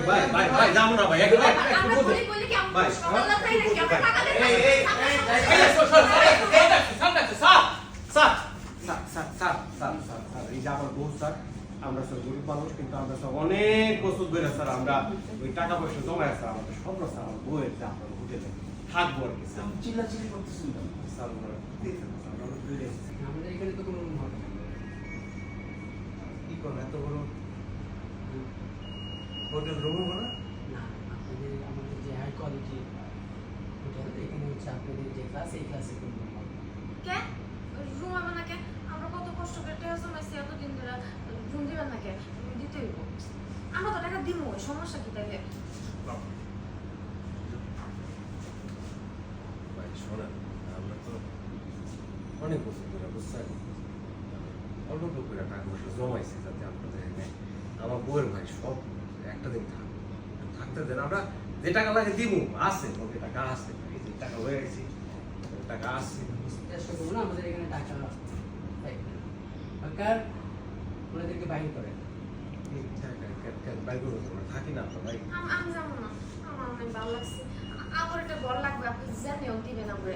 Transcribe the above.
ভাই যাবো না ভাই একটু আমরা বলি কি আমরা সকাল রাত নাই নাকি আমরা টাকা দেব এই যে আমার বউ স্যার আমরা স্যার গরিব মানুষ কিন্তু আমরা সব অনেক বছর ধরে স্যার আমরা ওই টাকা পয়সা জমায় স্যার আমাদের স্বপ্ন স্যার আমার বউয়ের যে আপনার হোটেলে থাকবো আর কি স্যার চিল্লাচিল্লি করতেছেন কেন? স্যার ওনারা দিয়েছেন স্যার আমরা ফিরে এসেছি আমাদের এখানে তো কোনো রুম হবে না। কি করেন এত বড় হোটেল রুম হবে না না, আপনাদের আমাদের যে হাই কোয়ালিটি হোটেল এখানে হচ্ছে আপনাদের যে ক্লাস এই ক্লাসে কোনো রুম হবে না। কে রুম হবে না কে আমরা কত কষ্ট করে টাকা জমাইছি এতদিন ধরে রুম দিবেন না কে দিতে হইব আমরা তো টাকা দিব সমস্যা কি তাইলে ভাই শোনেন আমরা তো অনেক বছর ধরে বুঝছেন অল্প অল্প করে টাকা পয়সা জমাইছি যাতে আপনাদের এখানে আমার বউয়ের ভাই সব একটা দিন থাকবে একটু থাকতে দেন আমরা যে টাকা লাগে দিব আছে ওকে টাকা আছে এই যে টাকা হয়ে গেছি টাকা আছে চেষ্টা করবো না আমাদের এখানে টাকা সরকার ওনাদেরকে বাইর করে। এই টাকা বাইর করে আমরা থাকি না আমরা ভাই আমি যাবো না আমার অনেক ভালো লাগছে আমার একটা ঘর লাগবে আপনি জানেও দিবেন আমরা